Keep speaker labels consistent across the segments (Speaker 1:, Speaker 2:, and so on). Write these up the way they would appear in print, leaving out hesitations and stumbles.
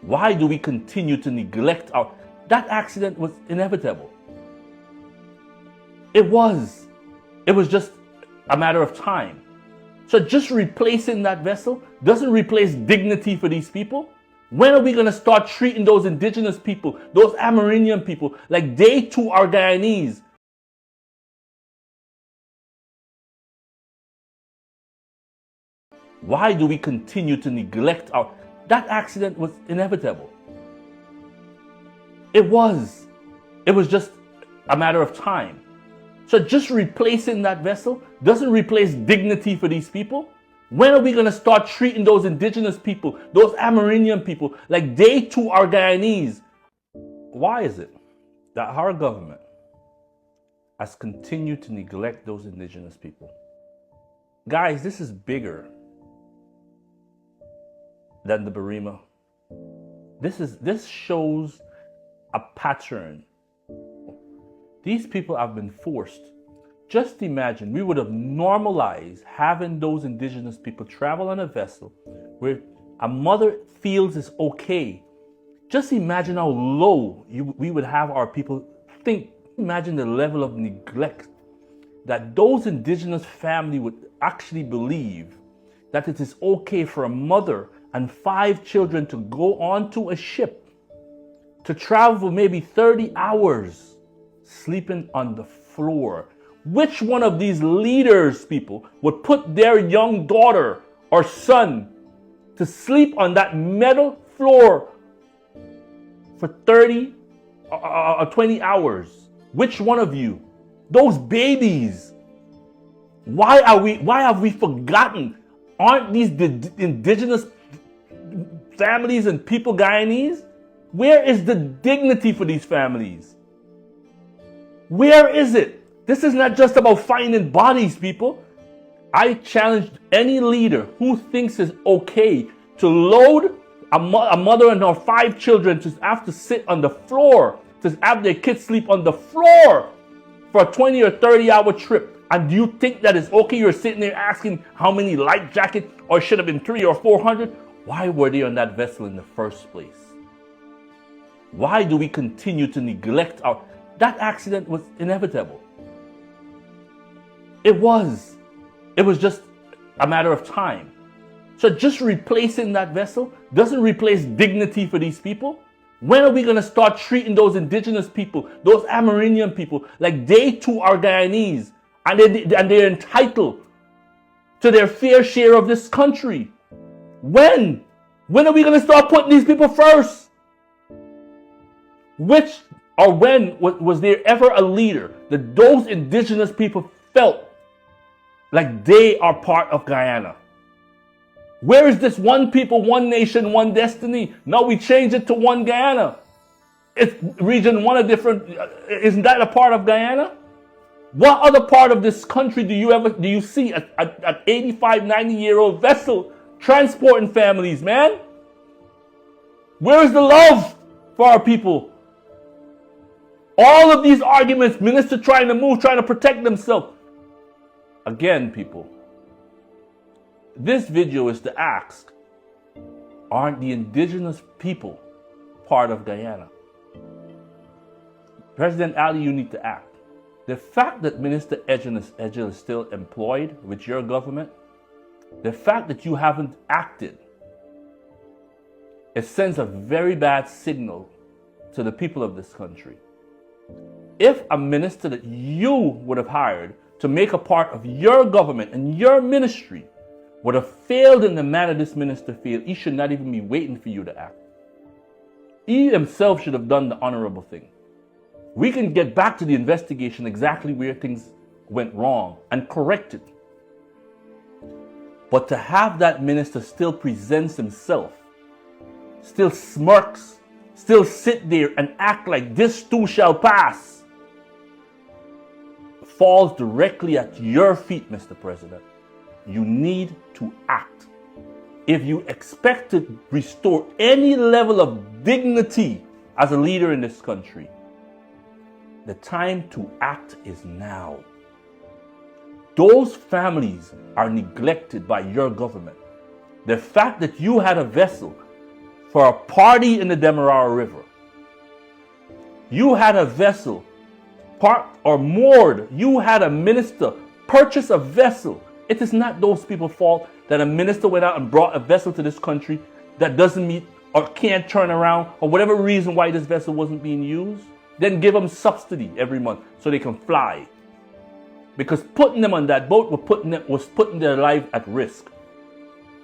Speaker 1: Why do we continue to neglect our... That accident was inevitable. It was. It was just a matter of time. So just replacing that vessel doesn't replace dignity for these people. When are we going to start treating those indigenous people, those Amerindian people, like they too are Guyanese? Why do we continue to neglect our... That accident was inevitable. It was. It was just a matter of time. So just replacing that vessel doesn't replace dignity for these people. When are we going to start treating those indigenous people, those Amerindian people, like they too are Guyanese? Why is it that our government has continued to neglect those indigenous people? Guys, this is bigger than the Barima. This shows a pattern. These people have been forced. Just imagine, we would have normalized having those indigenous people travel on a vessel where a mother feels it's okay. Just imagine how low we would have our people think. Imagine the level of neglect that those indigenous family would actually believe that it is okay for a mother and 5 children to go onto a ship to travel maybe 30 hours sleeping on the floor. Which one of these leaders, people, would put their young daughter or son to sleep on that metal floor for 30 or 20 hours? Which one of you? Those babies. Why have we forgotten? Aren't these the indigenous families and people Guyanese? Where is the dignity for these families? Where is it? This is not just about finding bodies, people. I challenge any leader who thinks it's okay to load a mother and her 5 children to have to sit on the floor, to have their kids sleep on the floor for a 20 or 30 hour trip. And do you think that is okay? You're sitting there asking how many life jackets, or should have been 300 or 400? Why were they on that vessel in the first place? Why do we continue to neglect our... That accident was inevitable. It was. It was just a matter of time. So just replacing that vessel doesn't replace dignity for these people. When are we going to start treating those indigenous people, those Amerindian people, like they too are Guyanese, and they're entitled to their fair share of this country? When? When are we going to start putting these people first? Which or when was there ever a leader that those indigenous people felt like they are part of Guyana? Where is this one people, one nation, one destiny? Now we change it to one Guyana. It's region 1 a different, isn't that a part of Guyana? What other part of this country do you see an 85, 90-year-old vessel transporting families, man? Where is the love for our people? All of these arguments, minister trying to move, trying to protect themselves. Again, people, this video is to ask, aren't the indigenous people part of Guyana? President Ali, you need to act. The fact that Minister Edgel is still employed with your government, the fact that you haven't acted, it sends a very bad signal to the people of this country. If a minister that you would have hired to make a part of your government and your ministry would have failed in the manner this minister failed, he should not even be waiting for you to act. He himself should have done the honorable thing. We can get back to the investigation exactly where things went wrong and correct it. But to have that minister still presents himself, still smirks, still sit there and act like this too shall pass, falls directly at your feet, Mr. President. You need to act. If you expect to restore any level of dignity as a leader in this country, the time to act is now. Those families are neglected by your government. The fact that you had a vessel for a party in the Demerara River. You had a vessel parked or moored. You had a minister purchase a vessel. It is not those people's fault that a minister went out and brought a vessel to this country that doesn't meet or can't turn around, or whatever reason why this vessel wasn't being used. Then give them subsidy every month so they can fly. Because putting them on that boat was putting their life at risk.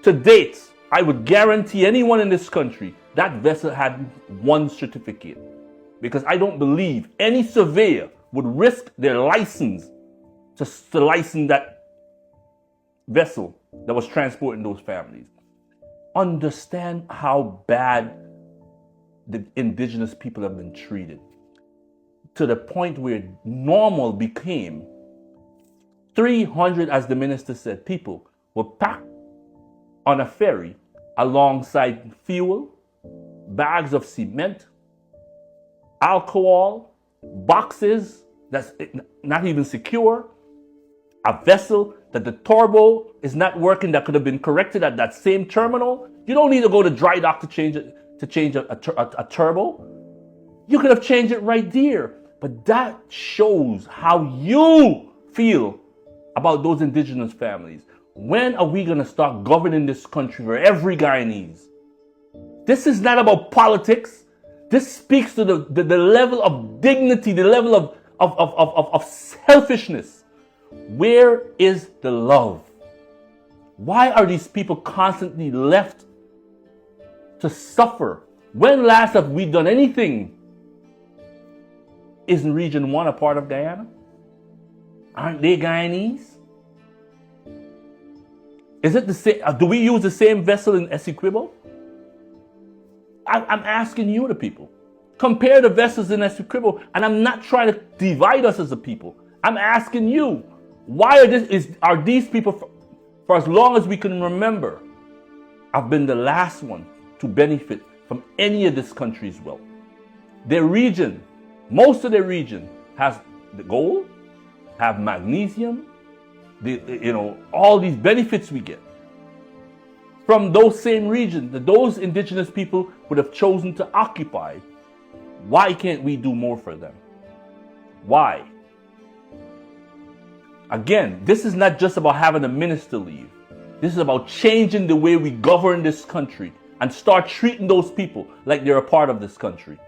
Speaker 1: To date, I would guarantee anyone in this country that vessel had one certificate. Because I don't believe any surveyor would risk their license to license that vessel that was transporting those families. Understand how bad the indigenous people have been treated, to the point where normal became 300, as the minister said, people were packed on a ferry alongside fuel, bags of cement, alcohol, boxes that's not even secure, a vessel that the turbo is not working that could have been corrected at that same terminal. You don't need to go to dry dock to change a turbo. You could have changed it right there. But that shows how you feel about those indigenous families. When are we going to start governing this country for every Guyanese? This is not about politics. This speaks to the level of dignity, the level of selfishness. Where is the love? Why are these people constantly left to suffer? When last have we done anything? Isn't Region 1 a part of Guyana? Aren't they Guyanese? Is it the same? Do we use the same vessel in Essequibo? I'm asking you, the people. Compare the vessels in Essequibo, and I'm not trying to divide us as a people. I'm asking you, why are these people, for as long as we can remember, have been the last one to benefit from any of this country's wealth? Their region, most of their region has the gold, have magnesium, all these benefits we get from those same regions that those indigenous people would have chosen to occupy. Why can't we do more for them? Why? Again, this is not just about having a minister leave. This is about changing the way we govern this country and start treating those people like they're a part of this country.